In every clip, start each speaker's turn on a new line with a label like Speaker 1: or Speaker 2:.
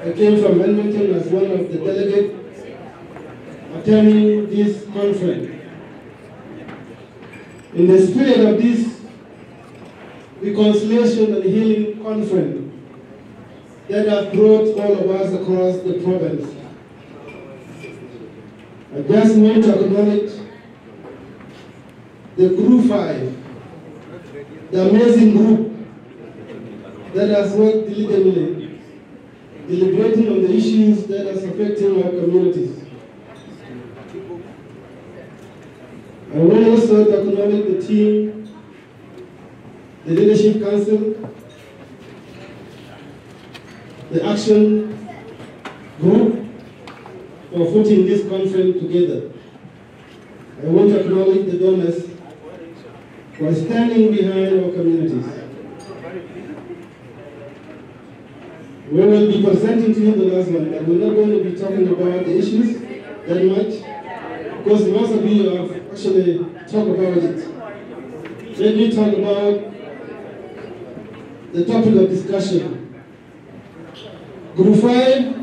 Speaker 1: I came from Edmonton as one of the delegates attending this conference. In the spirit of this reconciliation and healing conference that has brought all of us across the province, I just want to acknowledge the Group 5, the amazing group that has worked diligently, deliberating on the issues that are affecting our communities. I want also to acknowledge the team, the Leadership Council, the Action Group for putting this conference together. I want to acknowledge the donors for standing behind our communities. We will be presenting to you the last one, but we're not going to be talking about the issues that much, because most of you have actually talked about it. Let me talk about the topic of discussion. Group 5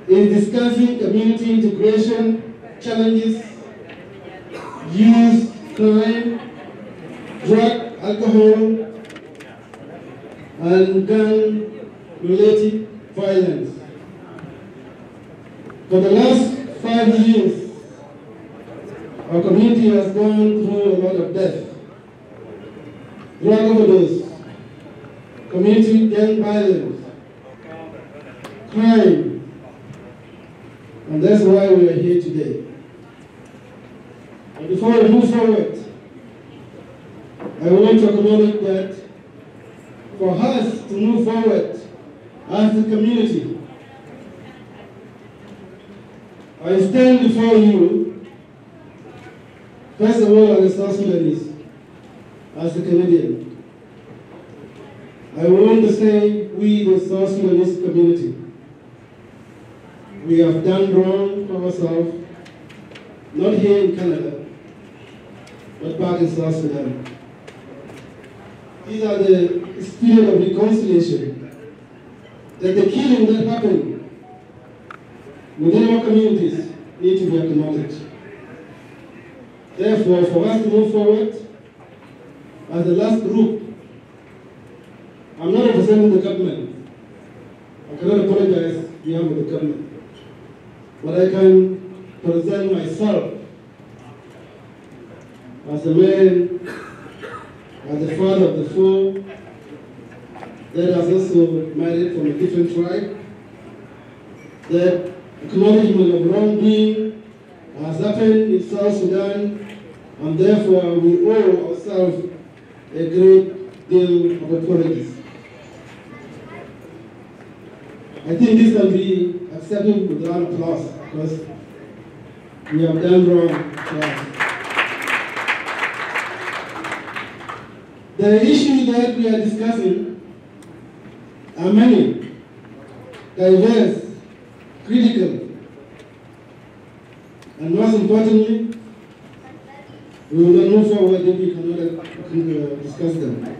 Speaker 1: is discussing community integration challenges, youth crime, drug, alcohol, and gun-related violence. For the last 5 years, our community has gone through a lot of death, drug overdose, community gang violence, crime, and that's why we are here today. And before we move forward, I want to acknowledge that for us to move forward as a community, I stand before you, first of all, as a South Sudanese, as a Canadian. I want to say we, the South Sudanese community, we have done wrong for ourselves, not here in Canada, but back in South Sudan. These are the spirit of reconciliation, that the killing that happened within our communities need to be acknowledged. Therefore, for us to move forward, as the last group, I'm not representing the government. I cannot apologize behalf of the government. But I can present myself as a man, as a father of the 4, that has also married from a different tribe, that acknowledgement of wrongdoing has happened in South Sudan, and therefore we owe ourselves a great deal of apologies. I think this can be accepted with a round of applause because we have done wrong. The issues that we are discussing are many, diverse, critical, and most importantly, we will not move forward if we cannot discuss them.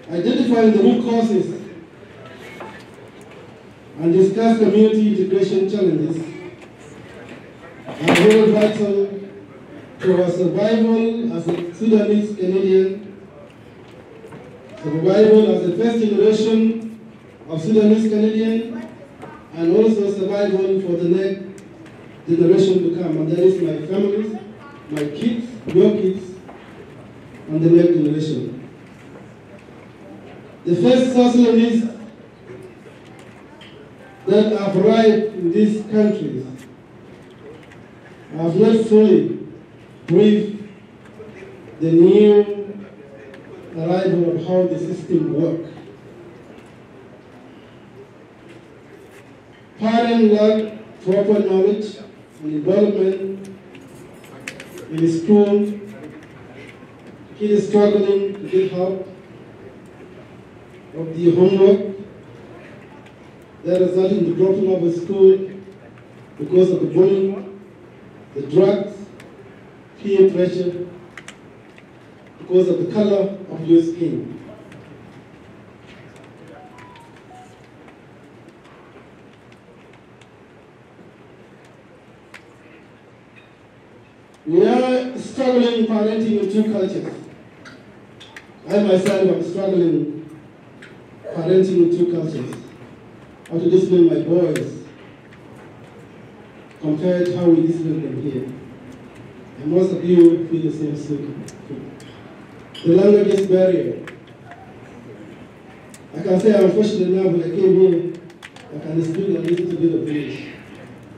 Speaker 1: Identifying the root causes and discuss community integration challenges are very vital to our survival as a Sudanese Canadian, survival as a first generation of Sudanese Canadian, and also survival for the next generation to come. And that is my family, my kids, your kids, and the next generation. The first South Sudanese that have arrived in these countries have not fully briefed the new arrival of how the system works. Parents lack proper knowledge and development in school. Kid is struggling to get help of the homework. That results in the dropping out of school because of the bullying, the drugs, peer pressure, because of the color of your skin. We are struggling parenting in two cultures. I myself am struggling parenting in two cultures. How to discipline my boys compared to how we discipline them here. And most of you feel the same thing. The language barrier. I can say I'm fortunate enough when I came here, I can speak a little bit of English.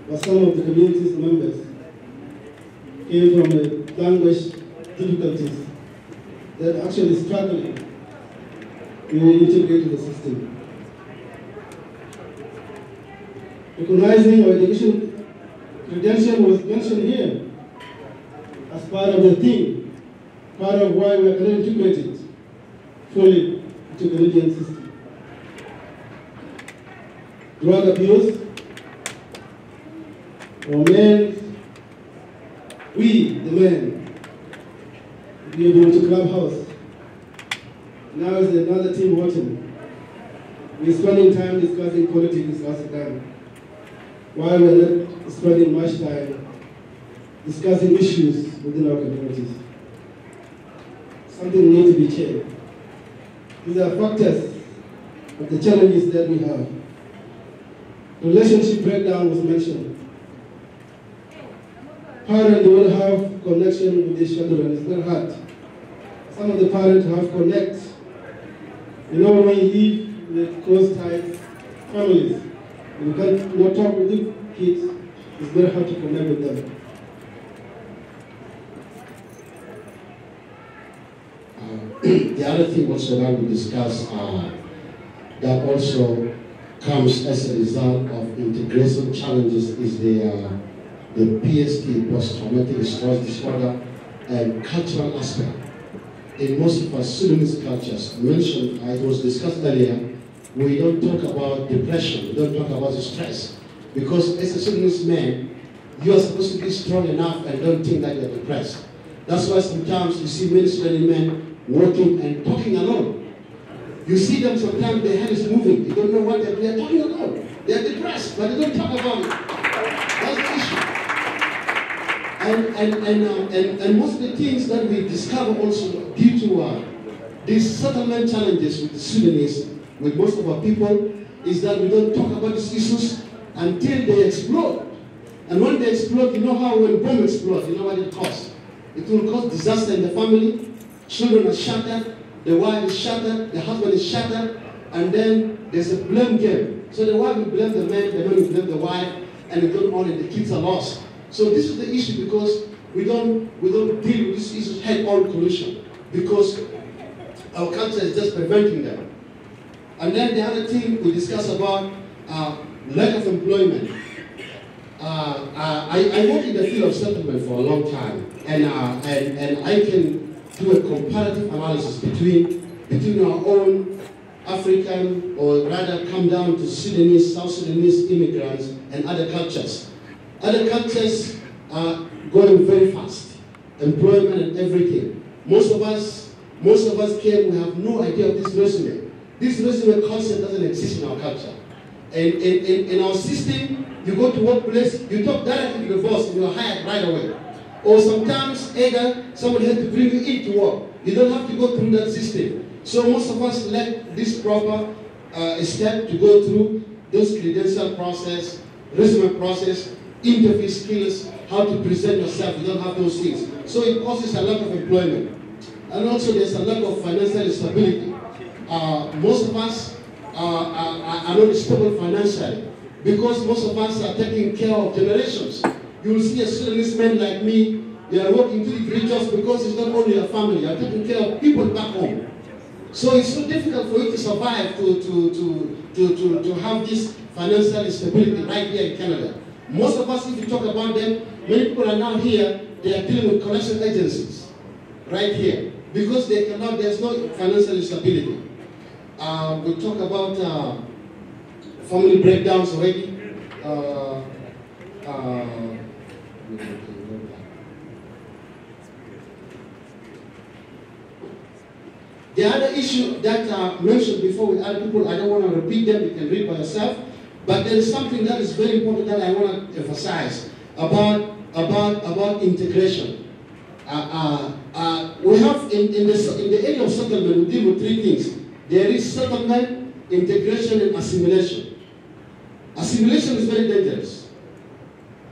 Speaker 1: But some of the community's members came from the language difficulties that actually struggling to integrate the system. Recognizing our education credential was mentioned here as part of the theme, part of why we are going to integrate it fully into the Canadian system. Drug abuse, or men, we, the men, we are going to Clubhouse. Now is another team watching. We're spending time discussing politics in South Sudan, while we're not spending much time discussing issues within our communities. Something needs to be changed. These are factors of the challenges that we have. Relationship breakdown was mentioned. Parents will have connection with their children. It's not hard. Some of the parents have connect. You know, when we live with close tight families, you can't not talk with the kids. It's very hard to connect with them.
Speaker 2: The other thing also that we discuss that also comes as a result of integration challenges is the PST, post-traumatic stress disorder, and cultural aspect. In most of our Sudanese cultures, mentioned, it was discussed earlier, we don't talk about depression, we don't talk about stress. Because as a Sudanese man, you are supposed to be strong enough and don't think that you're depressed. That's why sometimes you see many Sudanese men working and talking alone. You see them sometimes, their head is moving. You don't know what they're talking about. They're depressed, but they don't talk about it. That's the issue. And most of the things that we discover also due to these settlement challenges with the Sudanese, with most of our people, is that we don't talk about these issues until they explode. And when they explode, you know how when bomb explodes, you know what it causes. It will cause disaster in the family. Children are shattered. The wife is shattered, the husband is shattered, and then there's a blame game. So the wife will blame the man will blame the wife, and it goes on, and the kids are lost. So this is the issue because we don't deal with these issues head-on solution because our culture is just preventing them. And then the other thing we discuss about lack of employment. I work in the field of settlement for a long time, and I can do a comparative analysis between our own African, or rather come down to Sudanese, South Sudanese immigrants and other cultures. Other cultures are going very fast, employment and everything. Most of us came, we have no idea of this resume. This resume concept doesn't exist in our culture. And in our system, you go to workplace, you talk directly to the boss and you're hired right away. Or sometimes either someone has to bring you in to work. You don't have to go through that system. So most of us lack this proper step to go through those credential process, resume process, interview skills, how to present yourself. You don't have those things. So it causes a lack of employment. And also there's a lack of financial stability. Most of us are not stable financially because most of us are taking care of generations. You will see a Sudanese man like me, they are working 2-3 jobs because it's not only a family, you are taking care of people back home. So it's so difficult for you to survive, to have this financial stability right here in Canada. Most of us, if you talk about them, many people are now here, they are dealing with collection agencies right here because they cannot, there's no financial stability. We talk about family breakdowns already. The other issue that I mentioned before with other people, I don't want to repeat them, you can read by yourself, but there is something that is very important that I want to emphasize about integration. we have in the area of settlement, we deal with three things. There is settlement, integration, and assimilation. Assimilation is very dangerous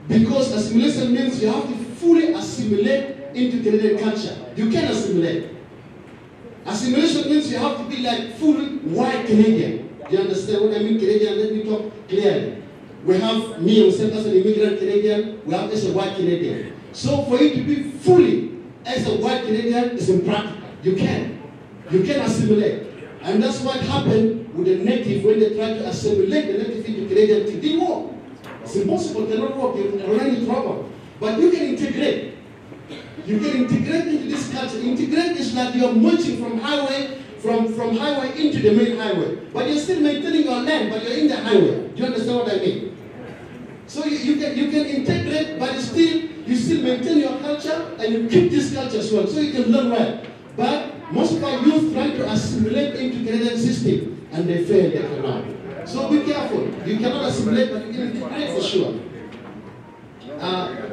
Speaker 2: because assimilation means you have to fully assimilate into Canadian culture. You can assimilate. Assimilation means you have to be like fully white Canadian. Do you understand what I mean, Canadian? Let me talk clearly. We have me, myself as an immigrant Canadian, we have as a white Canadian. So for you to be fully as a white Canadian is impractical. You can assimilate. And that's what happened with the native when they tried to assimilate the native into Canadian. It didn't work. It's impossible, it cannot work, you run into trouble. But you can integrate. You can integrate into this culture. Integrate is like you're merging from highway into the main highway. But you're still maintaining your land, but you're in the highway. Do you understand what I mean? So you can integrate, but you still maintain your culture and you keep this culture as well, so you can learn well. But most of our youth try to assimilate into Canadian system and they fail, they cannot. So be careful. You cannot assimilate, but you can integrate for sure.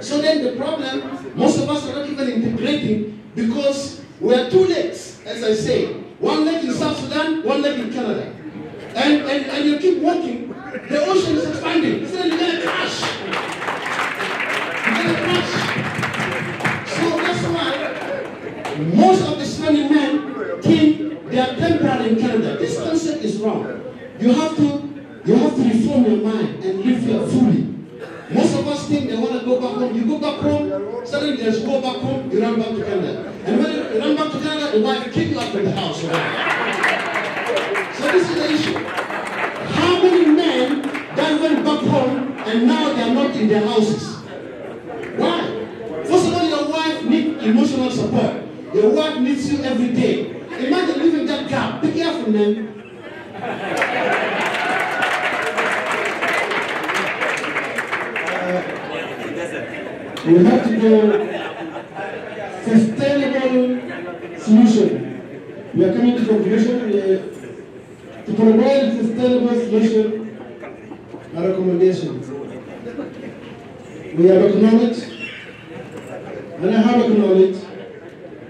Speaker 2: So then the problem, most of us are not even integrating because we are two legs, as I say. One leg in South Sudan, one leg in Canada. And you keep walking, the ocean is expanding. So you're going to crash. You're going to crash. So that's why most of the Sudanese men think they are temporary in Canada. This concept is wrong. You have to reform your mind and live here fully. Most of us think they want to go back home. You go back home, suddenly there's go back home, you run back to Canada. And when you run back to Canada, the wife kick you out of the house. Right? So this is the issue. How many men that went back home and now they are not in their houses? Why? First of all, your wife needs emotional support. Your wife needs you every day. Imagine living that gap. Be careful, man.
Speaker 1: We have to go sustainable solution. We are coming to conclusion. To provide sustainable solution, our recommendations. We have acknowledged, and I have acknowledged,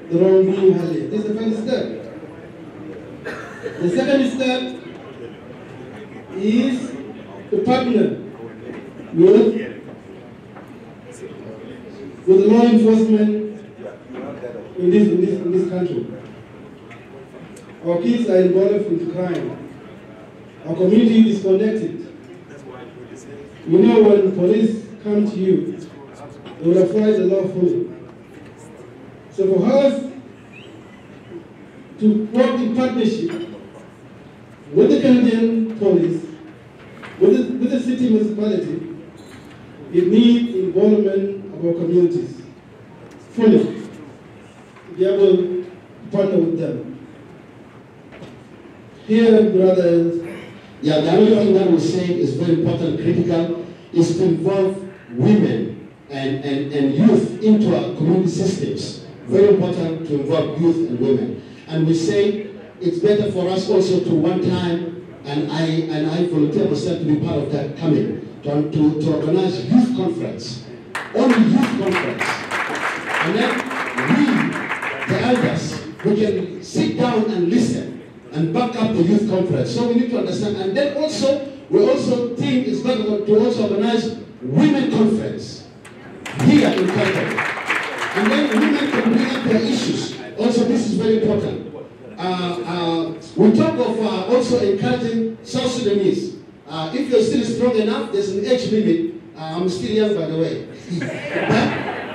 Speaker 1: the wrongdoing earlier. This is the first step. The second step is to partner with law enforcement in this country. Our kids are involved in crime. Our community is disconnected. You know, when police come to you, they will apply the law fully. So for us to work in partnership with the Canadian police, with the city municipality, it needs involvement of our communities fully to be able to partner with them. Here, brothers.
Speaker 2: Yeah, the other thing that we say is very important, critical, is to involve women and youth into our community systems. Very important to involve youth and women. And we say it's better for us also to one time, and I volunteer myself to be part of that coming, to organize youth conference. Only youth conference. And then we, the elders, we can sit down and listen and back up the youth conference. So we need to understand. And then also, we also think it's better to also organize women conference here in Calgary. And then women can bring up their issues. Also, this is very important. We talk of also encouraging South Sudanese. If you're still strong enough, there's an age limit. I'm still young, by the way.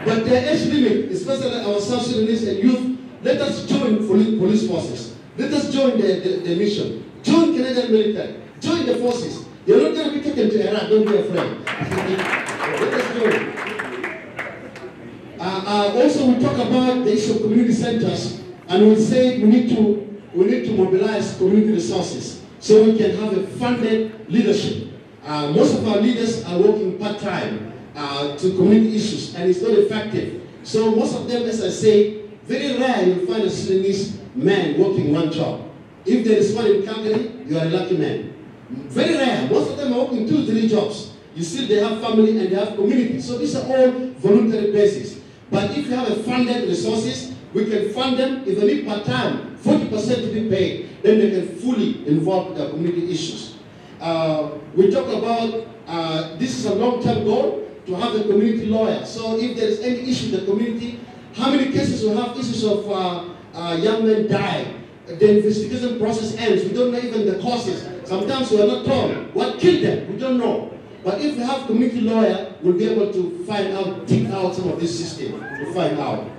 Speaker 2: but the age limit, especially our South Sudanese and youth, let us join police forces. Let us join the mission. Join Canadian military. Join the forces. You're not going to be taken to Iraq. Don't be afraid. Let us join. Also, we talk about the issue of community centers, and we say we need to mobilize community resources so we can have a funded leadership. Most of our leaders are working part-time to community issues, and it's not effective. So most of them, as I say, very rare you'll find a Sudanese man working one job. If there is one in Calgary, you are a lucky man. Very rare. Most of them are working 2 or 3 jobs. You see, they have family and they have community. So these are all voluntary basis. But if you have a funded resources, we can fund them. If they need part-time, 40% to be paid, then they can fully involve the community issues. We talk about, this is a long-term goal, to have a community lawyer. So if there is any issue in the community, how many cases we have issues of young men die, the investigation process ends, we don't know even the causes. Sometimes we are not told what killed them, we don't know. But if we have community lawyer, we'll be able to find out, dig out some of this system, to find out.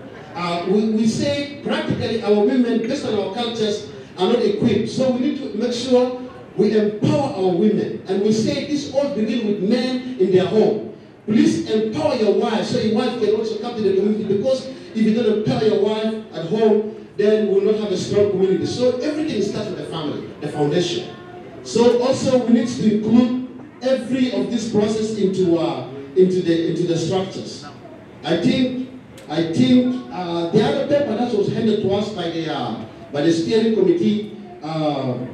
Speaker 2: We say practically our women, based on our cultures, are not equipped. So we need to make sure we empower our women. And we say this all begins with men in their home. Please empower your wife so your wife can also come to the community, because if you don't empower your wife at home, then we will not have a strong community. So everything starts with the family, the foundation. So also we need to include every of this process into the structures. I think the other paper that was handed to us by the steering committee to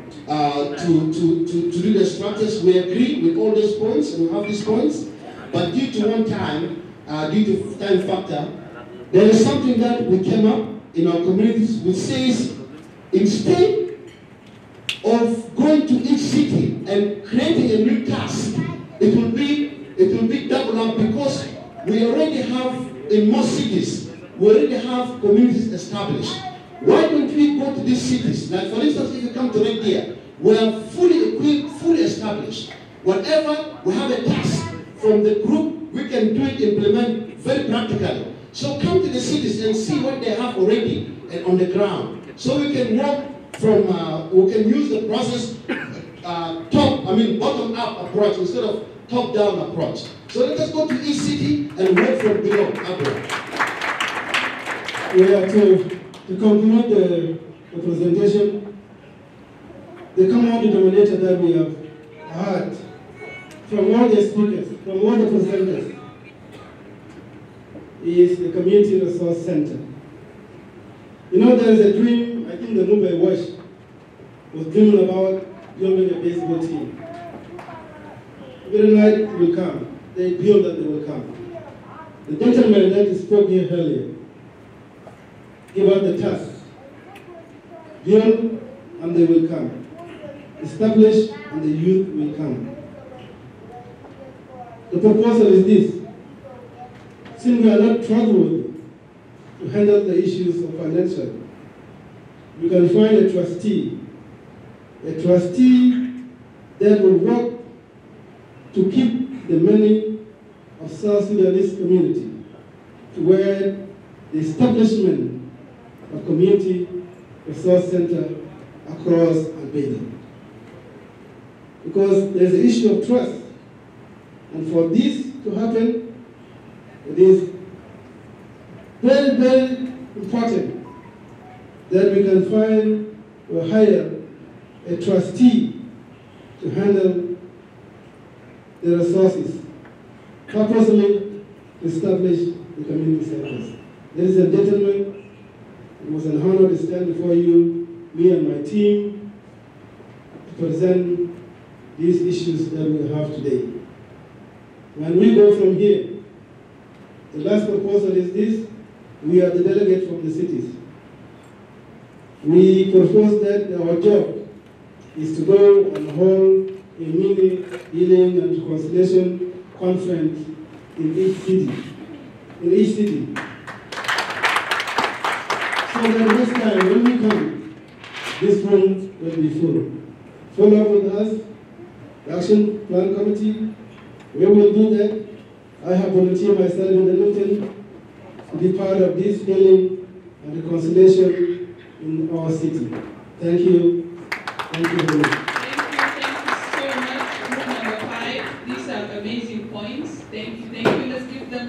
Speaker 2: do the structures, we agree with all those points, and we have these points. But due to due to time factor, there is something that we came up in our communities which says, instead of going to each city and creating a new task, it will be double up, because we already have, in most cities, we already have communities established. Why don't we go to these cities? Like for instance, if you come to Red Deer, we are fully equipped, fully established. Whatever we have a task from the group, we can do it, implement very practically. So come to the cities and see what they have already and on the ground. So we can work from, we can use the process bottom-up approach instead of top-down approach. So let us go to each city and work from below upward.
Speaker 1: We have to compliment the presentation. The common denominator that we have heard from all the speakers, from all the presenters, is the Community Resource Center. You know, there is a dream, I think the Mumbai Watch was dreaming about building a baseball team. Every night it will come. They build that they will come. The gentleman that spoke here earlier give out the task. Build and they will come. Establish and the youth will come. The proposal is this. Since we are not trustworthy to handle the issues of financial, we can find a trustee that will work to keep the money of South Sudanese community to where the establishment of community resource center across Albania. Because there's an issue of trust. And for this to happen, it is very, very important that we can find or hire a trustee to handle the resources, purposely establish the community centers. Ladies and gentlemen, it was an honor to stand before you, me and my team, to present these issues that we have today. When we go from here, the last proposal is this: we are the delegate from the cities. We propose that our job is to go and hold a mini healing and reconciliation conference in each city. So that next time when we come, this room will be full. Follow up with us, the Action Plan Committee. We will do that. I have volunteered myself in the Newton to be part of this healing and reconciliation in our city. Thank you. Thank you very much.
Speaker 3: Thank you so much. Group number 5. These are amazing points. Thank you. Let's give them